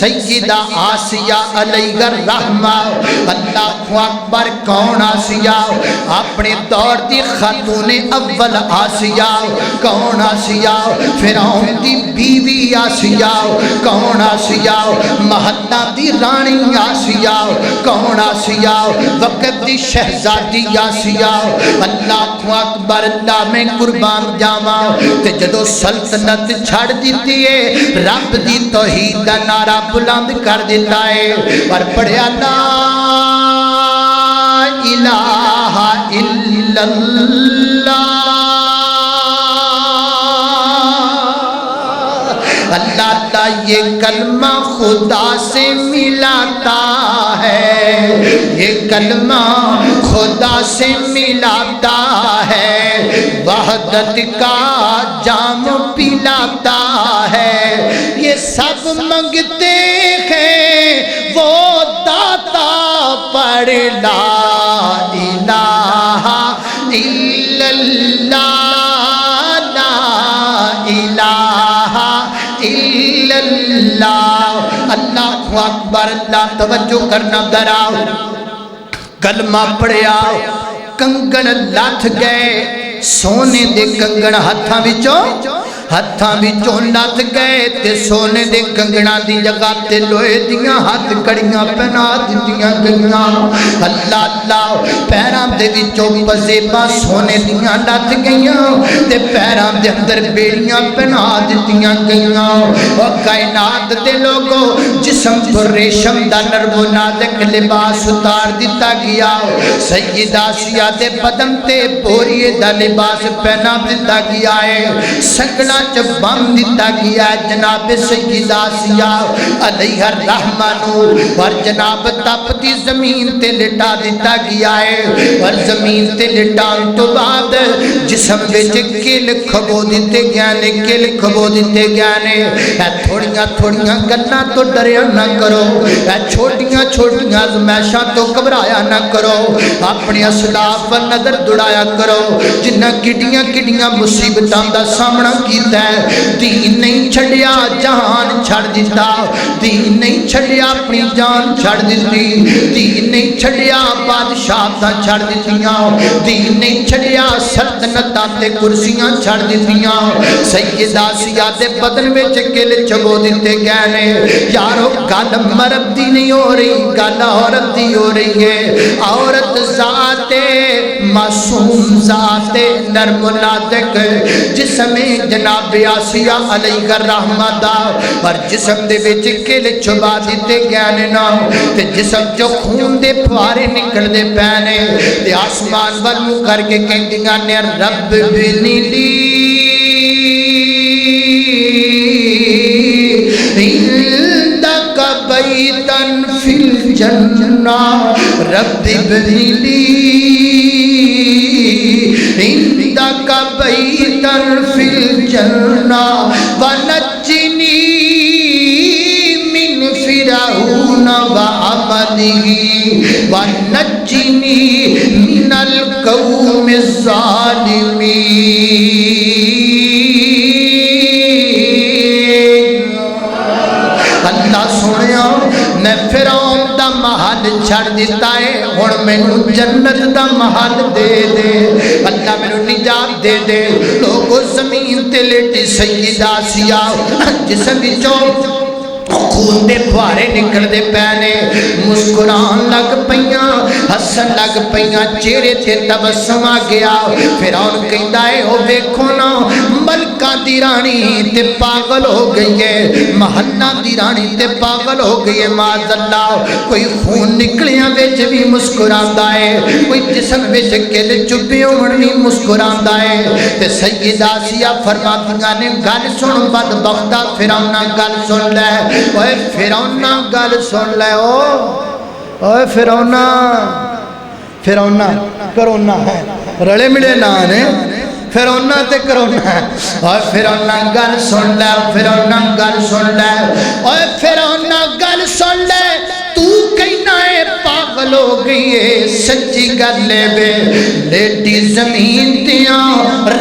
سیدہ آسیہ علیہ الرحمہ، اللہ اکبر، کون آسیہ؟ اپنے دور دی خاتون اول آسیہ، کون آسیہ؟ فرعون دی بیوی آسیہ، کون آسیہ؟ محلہ دی رانی آسیہ، کون آسیہ؟ وقت دی شہزادی آسیہ، اللہ اکبر، اللہ میں قربان جاواں، تے جدو سلطنت چھڑ دیتی ہے رب دی توحید دا نعرہ بلند کر دیتا ہے اور پڑھیا لا الہ الا اللہ، اللہ اللہ یہ کلمہ خدا سے ملاتا ہے، یہ کلمہ خدا سے ملاتا ہے، وحدت کا جام پلاتا ہے، یہ سب منگتے ہیں وہ داتا پر لا الہ الا اللہ، لا الہ الا اللہ، اللہ اکبر، اللہ توجہ کرنا ذرا، کلمہ پڑھیا، کنگن لاتھ گئے، سونے دے کنگن ہتھاں وچوں لاتھ گئے تے سونے دے کنگنا دی جگہ تے لوہے دیاں ہاتھ کڑیاں پہنا دتیاں گئیاں، اللہ اللہ، پیراں دے وچوں پزیباں سونے دیاں لاتھ گئیاں تے پیراں دے اندر بیڑیاں پہنا دتیاں گئیاں، اور کائنات دے لوگوں جسم تو ریشم دا نرم و نازک لباس اتار دیتا گیا، سیدہ آسیہ دے بدن تے بوریے دا لباس پہنا دیتا گیا ہے، سکڑا جب بم دیتا گیا ہے جناب سیدہ آسیہ علیہ الرحمہ نو، اور جناب تپتی زمین تے لٹا دیتا گیا ہے، اور زمین تے لٹان تو بعد جسم وچ کل کھبو دیتے گیا نے، کل کھبو دیتے گیا نے، اے تھوڑیاں تھوڑیاں گلاں تو ڈریا نہ کرو، اے چھوٹیاں چھوٹیاں آزمائشاں تو گھبرایا نہ کرو، اپنے اسلاف پر نظر دوڑایا کرو، جنہ کڈیاں کڈیاں مصیبتاں دا سامنا کیتا ہے، دین نہیں چھڑیا جان چھڑ دیتا، دین نہیں چھڑیا اپنی جان چھڑ دیتی، دین نہیں چھڑیا بادشاہتاں چھڑ دیتیاں، دین نہیں چھڑیا سلطنتاں تے کرسیاں چھڑ دیتیاں، سیدہ آسیہ دے بدن وچ کل چبو دیتے گئے نے، یارو گل مرد دی نہیں ہو رہی، گل عورت دی ہو رہی ہے، عورت ذات معصوم ذات نرم و نازک جسم جناب آسیہ علیہ الرحمہ دا، اور جسم دے وچ کل چھبا دیتے گئے نے نا، تے جسم جو خون دے پھوارے نکل دے پینے، تے آسمان والوں کر کے کہندیاں نے رب بنی لی عندک بیتن فی الجنہ، رب بنی لی عندک بیتن فی الجنہ ونجنی من فرعون وعملہ ونجنی من القوم الظالمین، اللہ سنیا میں فرعون دا محل چھڑ دیتا ہے، ہن مینوں جنت دا محل دے دے، اللہ مینوں نجات دے دے، لوگو زمین تے لیٹی سیدہ آسیہ جسم وچوں خون دے پھوارے نکل دے پینے، مسکران لگ پیاں، ہسن لگ پیاں، چہرے تے تبسم آ گیا، فرعون کہندا ہے او ویکھو نا ملکاں دی رانی تے پاگل ہو گئی ہے، محلہ دی رانی تے پاگل ہو گئی ہے، معاذ اللہ، کوئی خون نکلیاں وچ بھی مسکراندا ہے، کوئی جسم وچ کل چبے ہون بھی مسکراندا ہے، تے سیدہ آسیہ فرماندیاں نے گل سن بدبختہ فرعون گل سن لے، اوے فرعون گل سن لے، اوے فرعون کرونا ہے رلے ملے نا نے، فرعون تے کرونا ہے، اوے فرعون گل سن لے، فرعون گل سن لے، اوے فرعون گل سن لے، تو کہنا ہے پاگل ہو گئی ہے، سچی گل لے بے لیٹی زمین تیاں،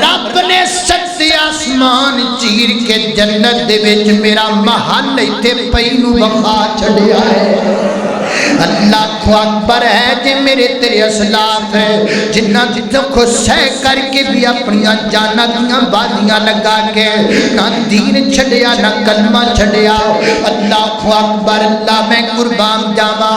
رب نے سچی آسمان آسمان چیر کے جنت دے وچ میرا محل ایتھے پئی نو وقا چھڑیا ہے اللہ کو اکبر ہے جے میرے تیرے اسلاف ہے جنہ کو سہ کر کے بھی اپنی جانا دیاں بازیاں لگا کے نہ دین چھڑیا نہ کلمہ چھڑیا اللہ کو اکبر اللہ میں قربان جاواں